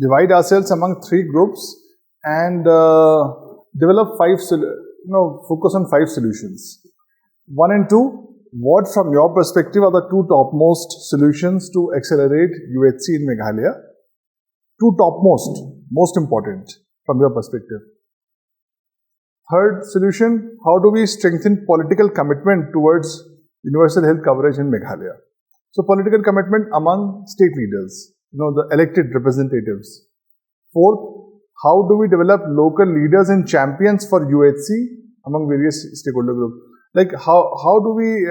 divide ourselves among 3 groups and develop focus on 5 solutions. 1 and 2. What, from your perspective, are the 2 topmost solutions to accelerate UHC in Meghalaya? 2 topmost, most important from your perspective. 3rd solution, how do we strengthen political commitment towards universal health coverage in Meghalaya? So, political commitment among state leaders, the elected representatives. 4th, how do we develop local leaders and champions for UHC among various stakeholder groups? Like how do we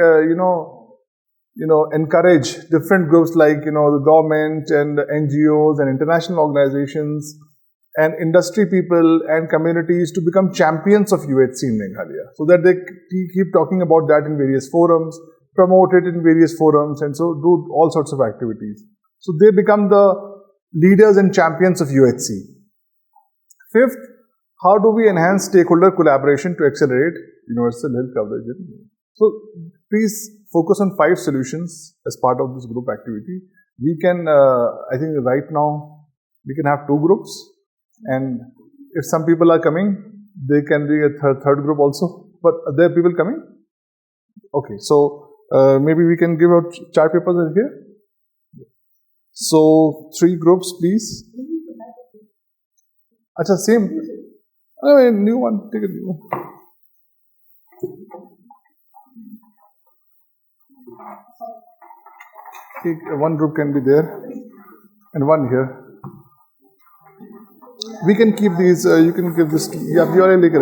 encourage different groups like the government and NGOs and international organizations and industry people and communities to become champions of UHC in Meghalaya, so that they keep talking about that in various forums, promote it in various forums, and so do all sorts of activities. So they become the leaders and champions of UHC. 5th, how do we enhance stakeholder collaboration to accelerate universal health coverage? So please focus on 5 solutions as part of this group activity. We can, I think right now, we can have 2 groups, and if some people are coming, they can be a third group also. But are there people coming? Okay, so maybe we can give out chart papers here. So 3 groups, please. Acha, same. New one. Take a new one. One group can be there and one here. We can keep these. You can give this to. Yeah, you already take it.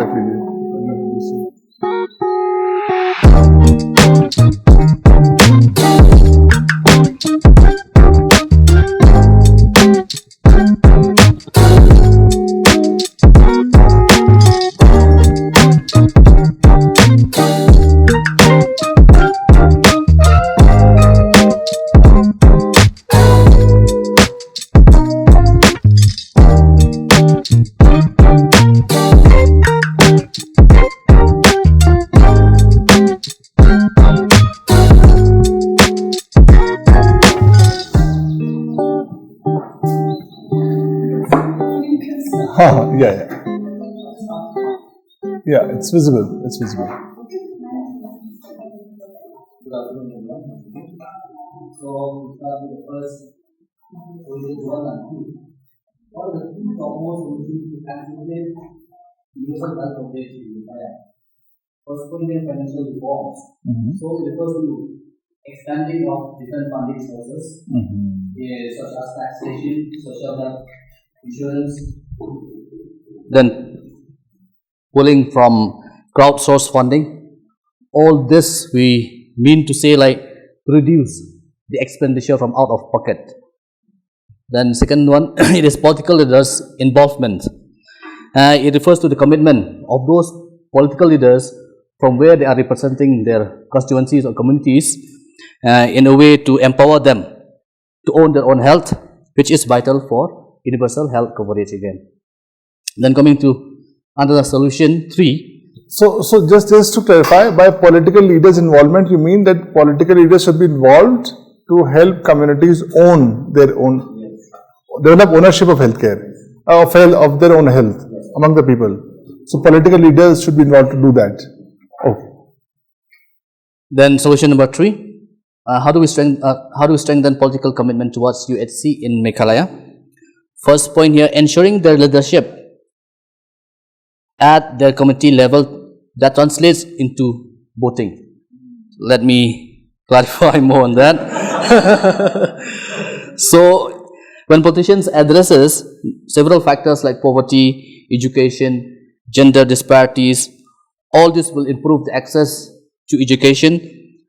Yeah, it's visible. It's visible. So, we start with the first solution 1 and 2. What are the 2 topmost solutions to accelerate universal health coverage in Meghalaya? First point is financial reforms. So, it refers to expanding of different funding sources, such as taxation, social health, insurance. Then pulling from crowdsourced funding. All this we mean to say like reduce the expenditure from out of pocket. Then second one, it is political leaders' involvement. It refers to the commitment of those political leaders from where they are representing their constituencies or communities in a way to empower them to own their own health, which is vital for universal health coverage again. Then coming to another solution 3. So just to clarify, by political leaders' involvement, you mean that political leaders should be involved to help communities own their own, develop ownership of healthcare, of their own health among the people. So political leaders should be involved to do that. Okay. Then solution number 3. How do we strengthen political commitment towards UHC in Meghalaya? First point here, ensuring their leadership at their committee level that translates into voting. Let me clarify more on that. So, when politicians addresses several factors like poverty, education, gender disparities, all this will improve the access to education,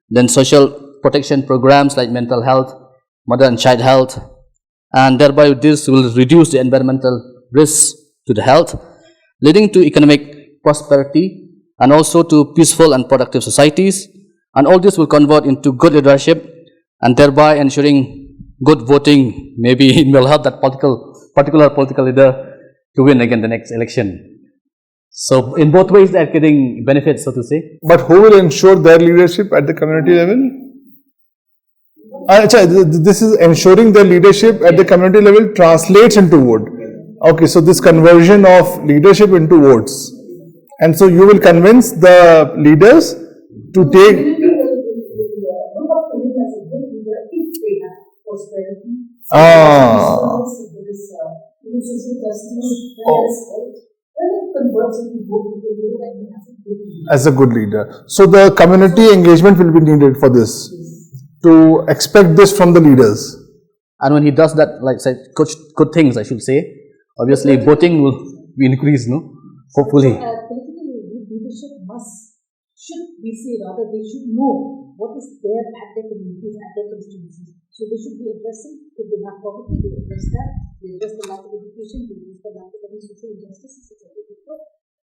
then social protection programs like mental health, mother and child health, and thereby this will reduce the environmental risks to the health, leading to economic prosperity and also to peaceful and productive societies. And all this will convert into good leadership and thereby ensuring good voting. Maybe it will help that particular political leader to win again the next election. So in both ways they are getting benefits, so to say. But who will ensure their leadership at the community level? This is ensuring the leadership at the community level translates into vote. Okay, so this conversion of leadership into votes. And so you will convince the leaders to take. As a good leader. So the community engagement will be needed for this. To expect this from the leaders. And when he does that, like say, good things, I should say, obviously voting will be increased, no? Hopefully. Political leadership should know what is there at their communities, at their constituencies. So they should be addressing, if they have poverty, they address that, they address the lack of education, they address the lack of any social injustices, etc.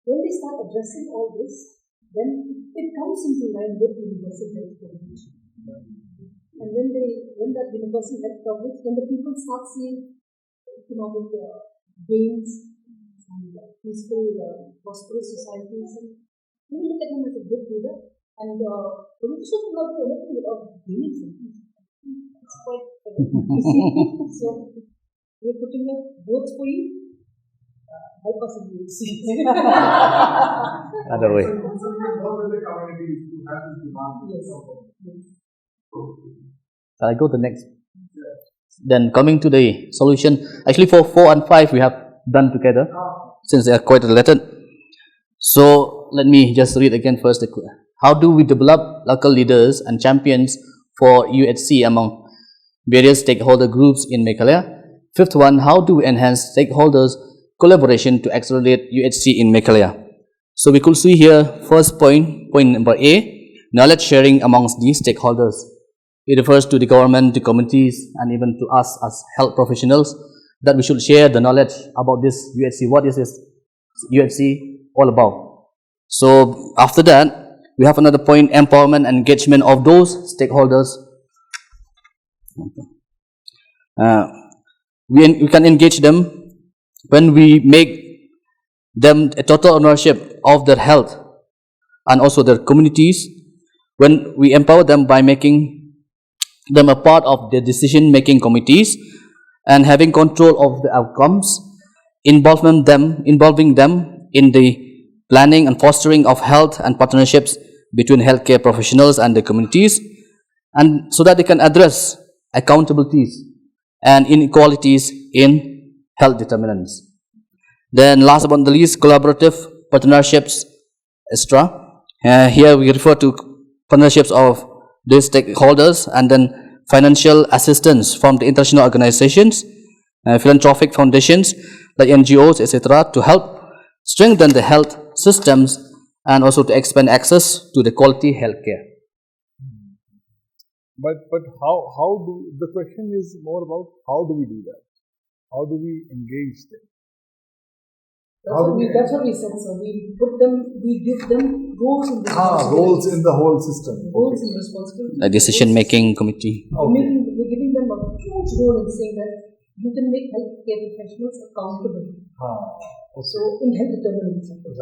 When they start addressing all this, then it comes into line with universal health coverage. And when that universal health coverage, when the people start seeing economic gains and peaceful, prosperous societies, and we look at him as a good leader, and politicians will not do anything without gaining something. It's quite easy. So we're putting up votes for you. Help us in the UHC. Other way. I go to the next. Then coming to the solution, actually for 4 and 5 we have done together since they are quite related. So let me just read again first. How do we develop local leaders and champions for UHC among various stakeholder groups in Meghalaya? Fifth one, how do we enhance stakeholders' collaboration to accelerate UHC in Meghalaya? So we could see here first point number A, knowledge sharing amongst these stakeholders. It refers to the government, the communities, and even to us as health professionals, that we should share the knowledge about this UHC. What is this UHC all about? So after that, we have another point, empowerment and engagement of those stakeholders. We can engage them when we make them a total ownership of their health and also their communities, when we empower them by making them a part of the decision-making committees and having control of the outcomes, involving them in the planning and fostering of health and partnerships between healthcare professionals and the communities, and so that they can address accountabilities and inequalities in health determinants. Then last but not the least, collaborative partnerships, etc. Here we refer to partnerships of these stakeholders, and then financial assistance from the international organizations, philanthropic foundations like NGOs, etc. to help strengthen the health systems and also to expand access to the quality healthcare. But how do, the question is more about how do we do that? How do we engage them? That's what we said, sir. We give them roles in the roles in the whole system. Roles in responsibility. A decision-making committee. Okay. We're giving them a huge role in saying that you can make healthcare professionals accountable. Okay. So in health determinants, but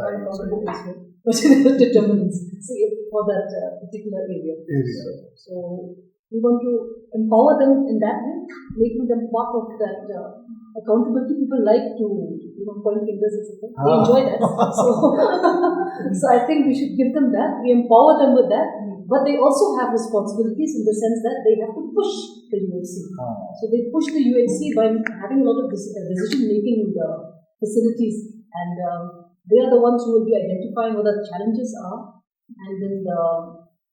in health determinants, for that particular area. So we want to empower them in that way, making them part of that accountability. People like to point fingers, etc. They enjoy that. So I think we should give them that. We empower them with that, but they also have responsibilities in the sense that they have to push the UHC. So they push the UHC by having a lot of decision making in the facilities, and they are the ones who will be identifying what the challenges are, and then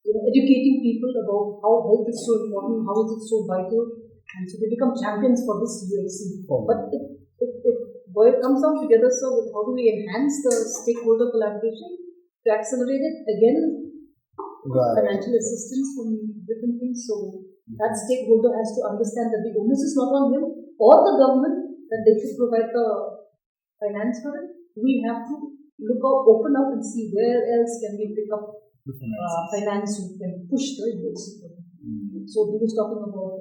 educating people about how health is so important, how is it so vital, and so they become champions for this UHC. But it comes down together, so with how do we enhance the stakeholder collaboration to accelerate it? Again, financial assistance from different things. So that stakeholder has to understand that the onus is not on him or the government, that they should provide the finance for it. We have to look out, open up and see where else can we pick up finance who can push the UHC. So he was talking about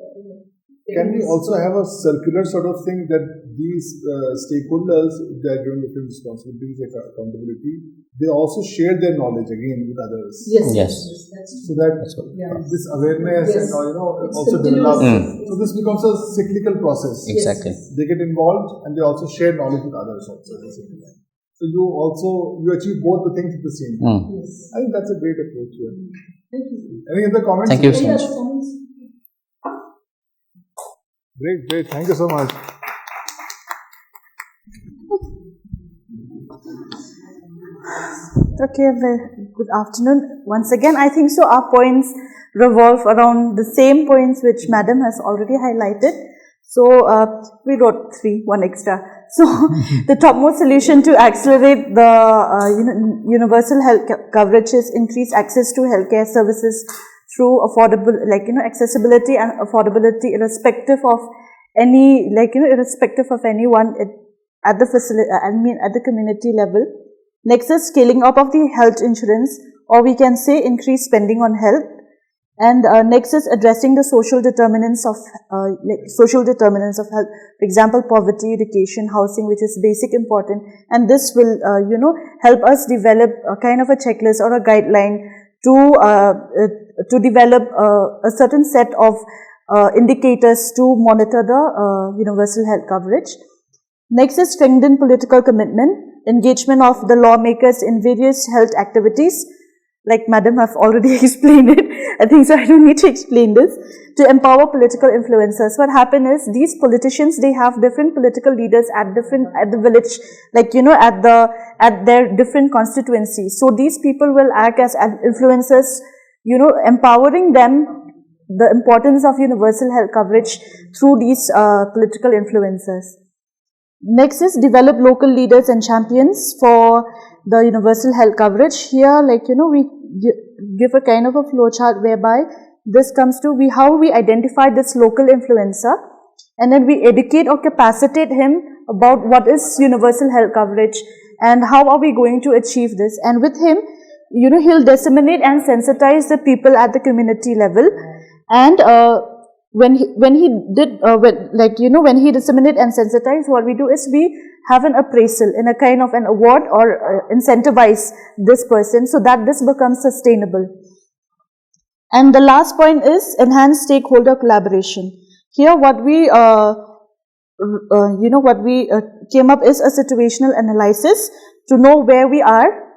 Can we also have a circular sort of thing that these stakeholders, they are doing different responsibilities, like accountability, they also share their knowledge again with others. Yes. So that this awareness and also develops. So this becomes a cyclical process. Exactly. They get involved and they also share knowledge with others also. So you achieve both the things at the same time. I think that's a great approach here. Thank you. Any other comments? Thank you so Any much. other comments? Great. Thank you so much. Okay, well, good afternoon. Once again, I think so our points revolve around the same points which Madam has already highlighted. So, we wrote one extra. So, the topmost solution to accelerate the universal health coverage is increase access to healthcare services through affordable, accessibility and affordability, irrespective of any, irrespective of anyone at the facility, at the community level. Next is scaling up of the health insurance, or we can say increase spending on health. And next is addressing the social determinants of health. For example, poverty, education, housing, which is basic important. And this will, help us develop a kind of a checklist or a guideline to develop a certain set of indicators to monitor the universal health coverage. Next is strengthen political commitment, engagement of the lawmakers in various health activities. Like Madam have already explained it, I think so I don't need to explain this. To empower political influencers. What happened is, these politicians, they have different political leaders at the village, at their different constituencies. So these people will act as influencers, empowering them the importance of universal health coverage through these political influencers. Next is develop local leaders and champions for the universal health coverage. Here, we give a kind of a flow chart whereby this comes to how we identify this local influencer, and then we educate or capacitate him about what is universal health coverage and how are we going to achieve this. And with him, he'll disseminate and sensitize the people at the community level. And when he disseminate and sensitize, what we do is we have an appraisal in a kind of an award or incentivize this person so that this becomes sustainable. And the last point is enhance stakeholder collaboration. Here what we came up is a situational analysis to know where we are,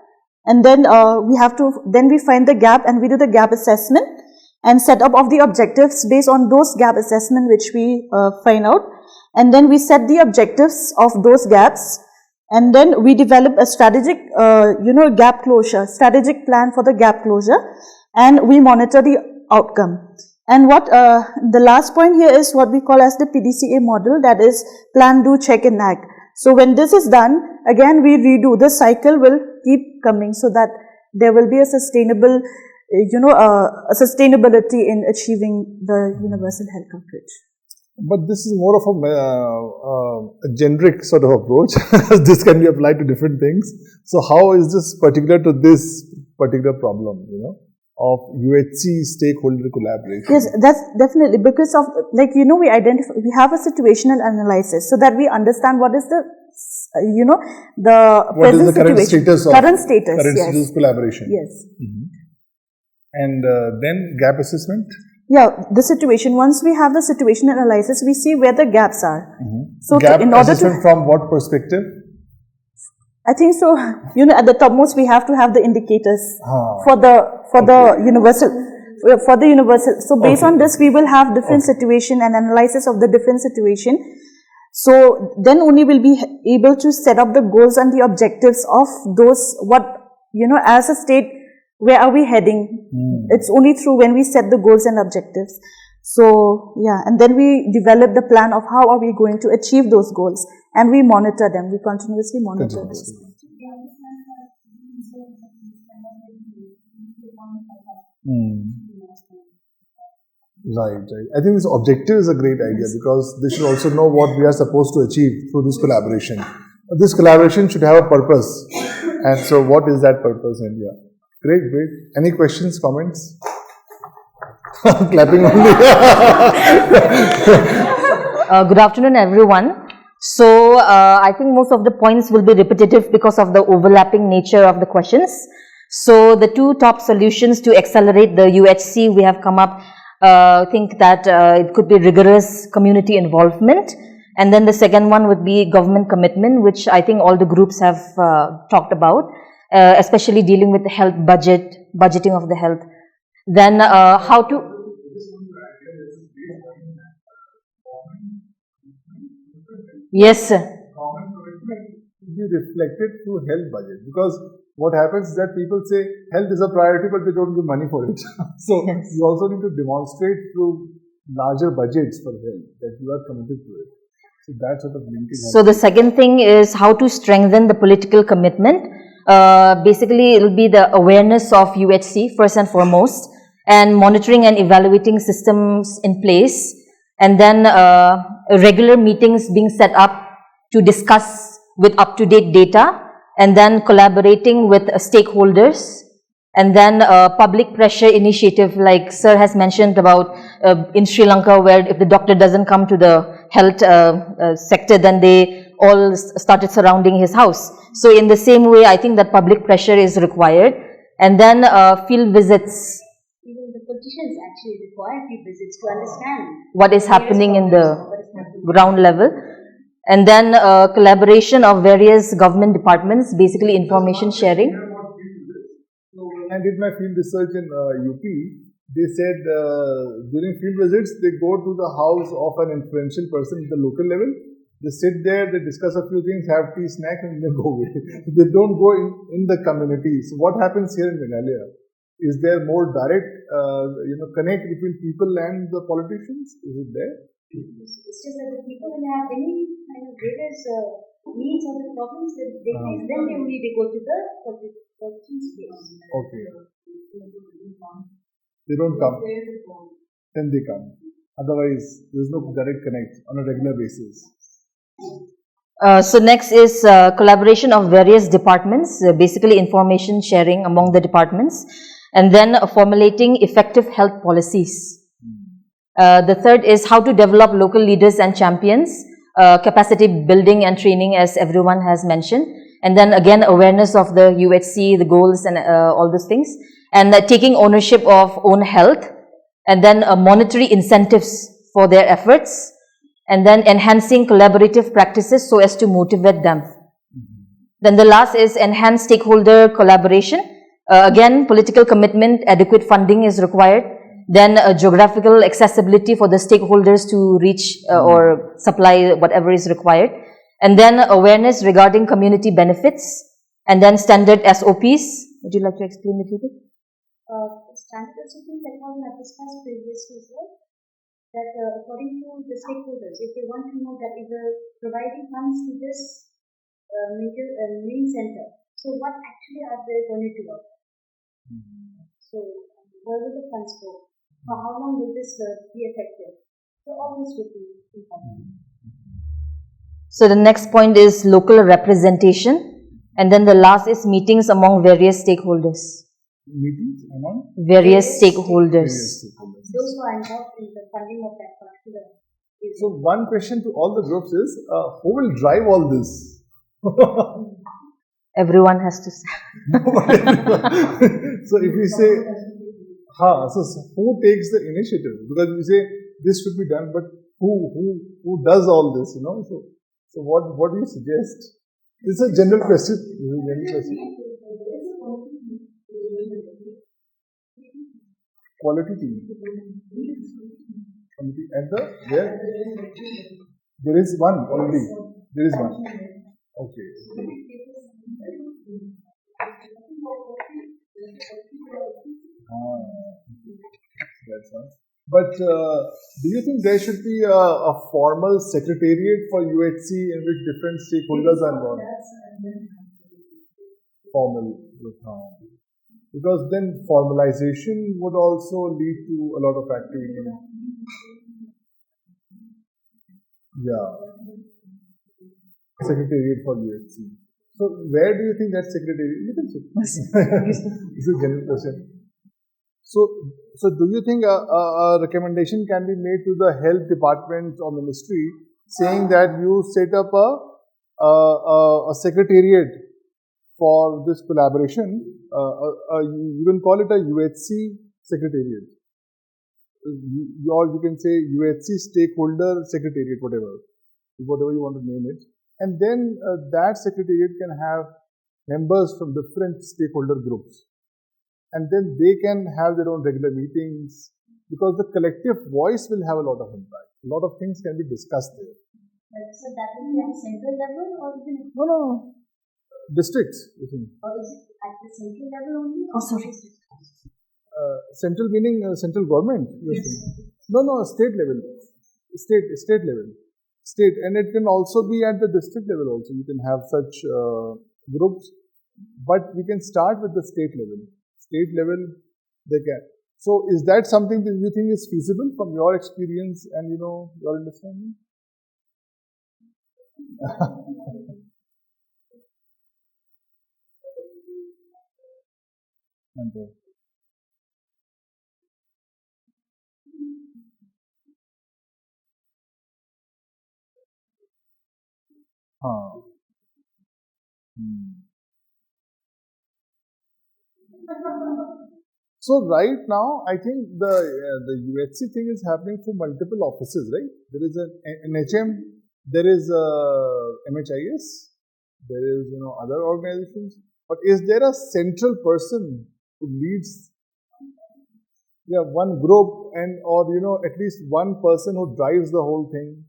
and then we find the gap and we do the gap assessment and set up of the objectives based on those gap assessment which we find out. And then we set the objectives of those gaps, and then we develop a strategic, gap closure, strategic plan for the gap closure, and we monitor the outcome. And what the last point here is what we call as the PDCA model, that is plan, do, check and act. So when this is done, again we redo, the cycle will keep coming so that there will be a sustainable a sustainability in achieving the universal health coverage. But this is more of a generic sort of approach. This can be applied to different things. So how is this particular to this particular problem, of UHC stakeholder collaboration? Yes, that's definitely because of, we have a situational analysis so that we understand what is the, the what present is the current situation. status of current status, status collaboration. Yes. And then gap assessment? Yeah, the situation. Once we have the situational analysis, we see where the gaps are. So gap in order assessment from what perspective? I think so, at the topmost we have to have the indicators for the universal. So based on this, we will have different situation and analysis of the different situation. So then only we'll be able to set up the goals and the objectives of those, as a state, where are we heading? It's only through when we set the goals and objectives. So, and then we develop the plan of how are we going to achieve those goals, and we monitor them. We continuously monitor this. Right. I think this objective is a great idea because they should also know what we are supposed to achieve through this collaboration. This collaboration should have a purpose. And so what is that purpose? And Great. Any questions, comments? Clapping only. Good afternoon, everyone. So, I think most of the points will be repetitive because of the overlapping nature of the questions. So, the two top solutions to accelerate the UHC we have come up, think that it could be rigorous community involvement. And then the second one would be government commitment, which I think all the groups have talked about, especially dealing with the health budgeting of the health. Then how to... Yes, sir. Be reflected through health budget, because what happens is that people say health is a priority but they don't give money for it. So Yes. you also need to demonstrate through larger budgets for health that you are committed to it. So that sort of linkage. So the second thing is how to strengthen the political commitment. Basically, it will be the awareness of UHC first and foremost, and monitoring and evaluating systems in place, and then regular meetings being set up to discuss with up-to-date data, and then collaborating with stakeholders, and then public pressure initiative like Sir has mentioned about in Sri Lanka, where if the doctor doesn't come to the health sector, then they all started surrounding his house. So in the same way, I think that public pressure is required, and then field visits. Even the politicians actually require field visits to understand What is happening in the ground level, and then collaboration of various government departments, basically information sharing. So when I did my field research in UP, they said during field visits, they go to the house of an influential person at the local level. They sit there, they discuss a few things, have tea, snack, and they go away. They don't go in the community. So what happens here in Meghalaya? Is there more direct, connect between people and the politicians? Is it there? It's just that the people when they have any kind of greatest needs or the problems that they face, then they go to the politician's place. Okay. They don't come. Then they come. Otherwise, there's no direct connect on a regular basis. So next is collaboration of various departments, basically information sharing among the departments, and then formulating effective health policies. The third is how to develop local leaders and champions, capacity building and training, as everyone has mentioned, and then again awareness of the UHC, the goals, and all those things, and taking ownership of own health, and then monetary incentives for their efforts, and then enhancing collaborative practices so as to motivate them. Then the last is enhanced stakeholder collaboration. Again, political commitment, adequate funding is required. Then geographical accessibility for the stakeholders to reach or supply whatever is required. And then awareness regarding community benefits. And then standard SOPs. Would you like to explain it a little bit? Standard SOPs that we have discussed previously as well, that according to the stakeholders, if they want to know that if the providing funds to this main center, so what actually are they going to do? So where will the funds go? For how long will this be effective? So all this would be important. So the next point is local representation, and then the last is meetings among various stakeholders. Meetings among Various stakeholders. Those who are involved in the funding of that particular area. So one question to all the groups is, who will drive all this? Everyone has to say. So if we say, so who takes the initiative? Because we say this should be done, but who does all this? So what do you suggest? This is a general question. Quality team. At the where? There is one already. There is one. Okay. That's one. But do you think there should be a formal secretariat for UHC in which different stakeholders are involved? Formal. Because then formalization would also lead to a lot of activity. Yeah. Secretariat for UHC. So where do you think that secretariat? You can say. This is a general question. So, so do you think a recommendation can be made to the health department or ministry saying that you set up a secretariat for this collaboration? You can call it a UHC secretariat, or you can say UHC stakeholder secretariat, whatever you want to name it. And then that secretariat can have members from different stakeholder groups. And then they can have their own regular meetings, because the collective voice will have a lot of impact. A lot of things can be discussed there. So that will be at central level or even No. Districts, you think. or is it at the central level only? Oh, sorry. Central meaning central government? Yes. No, state level. State level. State. And it can also be at the district level also. You can have such groups. But we can start with the state level. State level, they can. So, is that something that you think is feasible from your experience and your understanding? Okay. Huh. So right now, I think the UHC thing is happening through multiple offices, right? There is an NHM, there is a MHIS, there is other organizations. But is there a central person who leads? Yeah, one group or at least one person who drives the whole thing.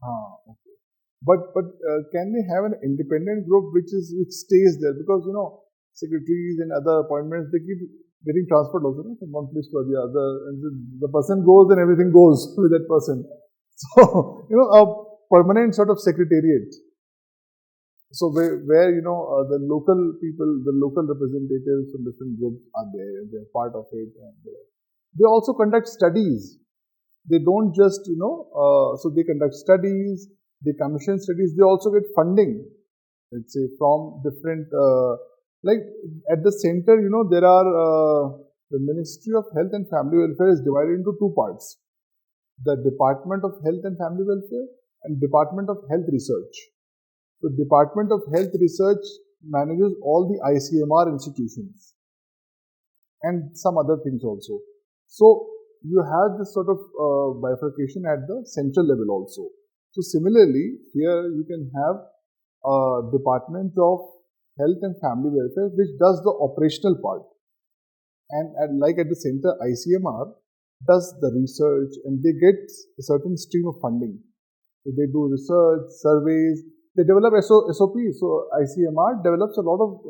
Okay. But can they have an independent group which stays there? Because secretaries and other appointments, they keep getting transferred also from one place to the other, and the person goes and everything goes with that person. So a permanent sort of secretariat. So where the local people, the local representatives from different groups are there, they're part of it, and they also conduct studies. They don't just so they conduct studies, they commission studies, they also get funding, let's say, from different like at the center, there are the Ministry of Health and Family Welfare is divided into two parts: the Department of Health and Family Welfare and Department of Health Research. So Department of Health Research manages all the ICMR institutions and some other things also. So you have this sort of bifurcation at the central level also. So similarly, here you can have a Department of Health and Family Welfare which does the operational part, and at the center, ICMR does the research, and they get a certain stream of funding. So they do research, surveys, they develop SOPs. So ICMR develops a lot of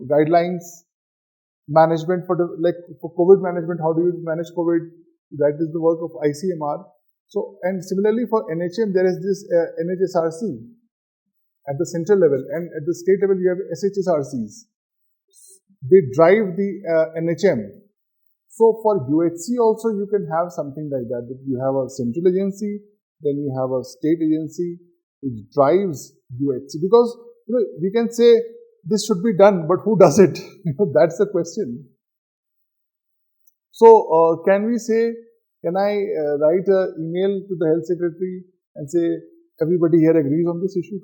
guidelines, management for COVID management. How do you manage COVID? That is the work of ICMR. So, and similarly for NHM, there is this NHSRC at the central level, and at the state level you have SHSRCs. They drive the NHM. So for UHC also you can have something like that. You have a central agency, then you have a state agency which drives UHC, because we can say this should be done, but who does it? That's the question. So can we say, can I write an email to the health secretary and say everybody here agrees on this issue?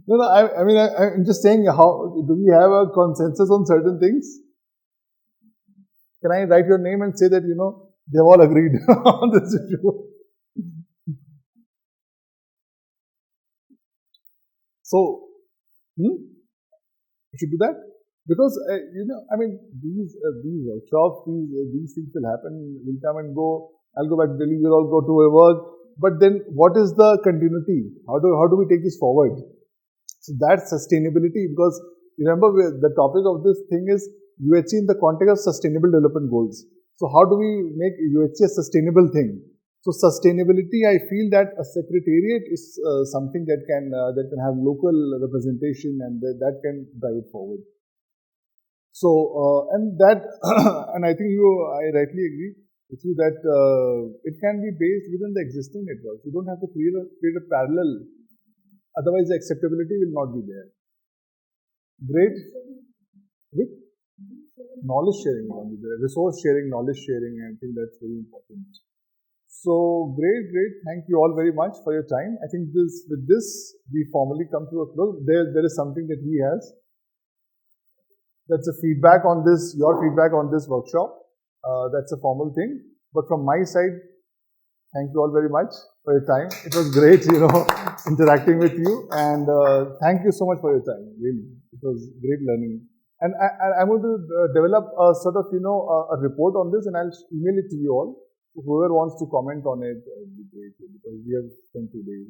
No, I'm just saying, how do we have a consensus on certain things? Can I write your name and say that they've all agreed on this issue? So, you should do that, because these workshops, these things will happen, will come and go. I'll go back to Delhi. We'll all go to our work. But then, what is the continuity? How do we take this forward? So that's sustainability, because remember the topic of this thing is UHC in the context of Sustainable Development Goals. So how do we make UHC a sustainable thing? So sustainability, I feel that a secretariat is something that can have local representation, and that can drive it forward. So and that and I think I rightly agree with you that it can be based within the existing networks. You don't have to create a parallel. Otherwise, the acceptability will not be there. Great. With knowledge sharing, resource sharing, knowledge sharing, I think that's very important. So great. Thank you all very much for your time. I think with this we formally come to a close. There is something that he has. That's a feedback on this. Your feedback on this workshop. That's a formal thing. But from my side, thank you all very much for your time. It was great, interacting with you, and thank you so much for your time. Really, it was great learning. And I'm going to develop a sort of, a report on this, and I'll email it to you all. Whoever wants to comment on it, it would be great, because we have spent 2 days.